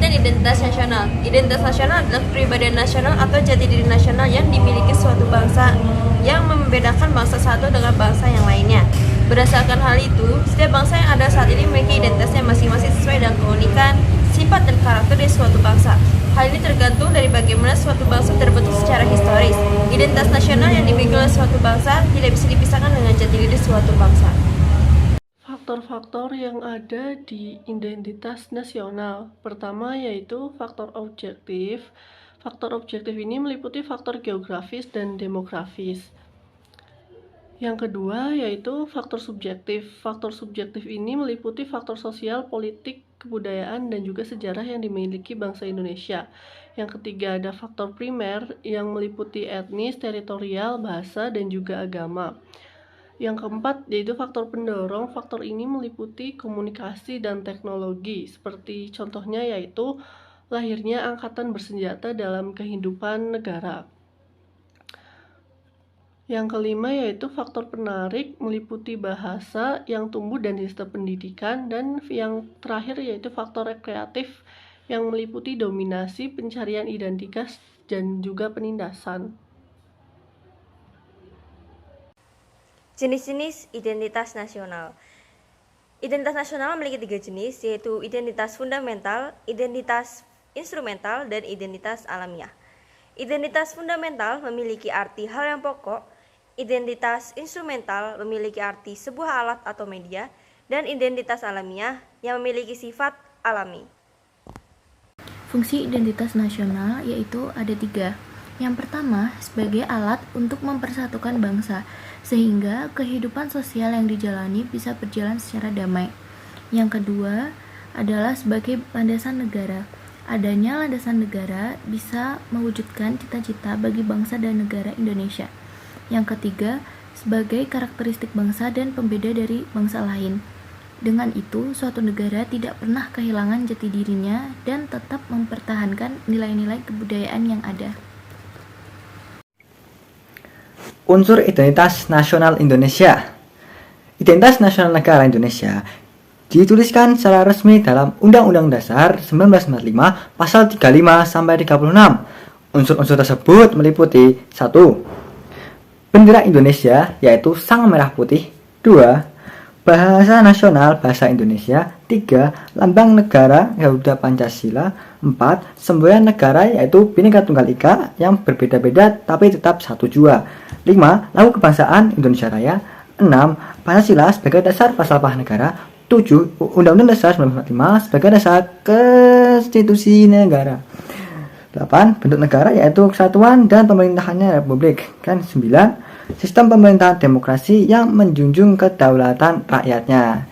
Pengertian identitas nasional. Identitas nasional adalah kepribadian nasional atau jati diri nasional yang dimiliki suatu bangsa yang membedakan bangsa satu dengan bangsa yang lainnya. Berdasarkan hal itu, setiap bangsa yang ada saat ini memiliki identitasnya masing-masing sesuai dengan keunikan, sifat, dan karakter dari suatu bangsa. Hal ini tergantung dari bagaimana suatu bangsa terbentuk secara historis. Identitas nasional yang dimiliki oleh suatu bangsa tidak bisa dipisahkan dengan jati diri suatu bangsa. Faktor-faktor yang ada di identitas nasional. Pertama yaitu faktor objektif. Faktor objektif ini meliputi faktor geografis dan demografis. Yang kedua yaitu faktor subjektif. Faktor subjektif ini meliputi faktor sosial, politik, kebudayaan, dan juga sejarah yang dimiliki bangsa Indonesia. Yang ketiga ada faktor primer yang meliputi etnis, teritorial, bahasa, dan juga agama. Yang keempat yaitu faktor pendorong. Faktor ini meliputi komunikasi dan teknologi, seperti contohnya yaitu lahirnya angkatan bersenjata dalam kehidupan negara. Yang kelima yaitu faktor penarik, meliputi bahasa yang tumbuh dan sistem pendidikan. Dan yang terakhir yaitu faktor rekreatif yang meliputi dominasi, pencarian identitas, dan juga penindasan. Jenis-jenis identitas nasional. Identitas nasional memiliki 3 jenis, yaitu identitas fundamental, identitas instrumental, dan identitas alamiah. Identitas fundamental memiliki arti hal yang pokok, identitas instrumental memiliki arti sebuah alat atau media, dan identitas alamiah yang memiliki sifat alami. Fungsi identitas nasional yaitu ada 3. Yang pertama, sebagai alat untuk mempersatukan bangsa, sehingga kehidupan sosial yang dijalani bisa berjalan secara damai. Yang kedua adalah sebagai landasan negara. Adanya landasan negara bisa mewujudkan cita-cita bagi bangsa dan negara Indonesia. Yang ketiga, sebagai karakteristik bangsa dan pembeda dari bangsa lain. Dengan itu, suatu negara tidak pernah kehilangan jati dirinya dan tetap mempertahankan nilai-nilai kebudayaan yang ada. Unsur identitas nasional Indonesia. Identitas nasional negara Indonesia dituliskan secara resmi dalam Undang-Undang Dasar 1945 Pasal 35 sampai 36. Unsur-unsur tersebut meliputi 1. Bendera Indonesia yaitu sang merah putih. 2. Bahasa nasional bahasa Indonesia. 3. Lambang negara Garuda Pancasila. 4. Semboyan negara yaitu Bhinneka Tunggal Ika yang berbeda-beda tapi tetap satu jua. 5. Lagu kebangsaan Indonesia Raya. 6. Pancasila sebagai dasar falsafah negara. 7. Undang-Undang Dasar 1945 sebagai dasar konstitusi negara. 8. Bentuk negara yaitu kesatuan dan pemerintahannya republik. 9. Sistem pemerintahan demokrasi yang menjunjung kedaulatan rakyatnya.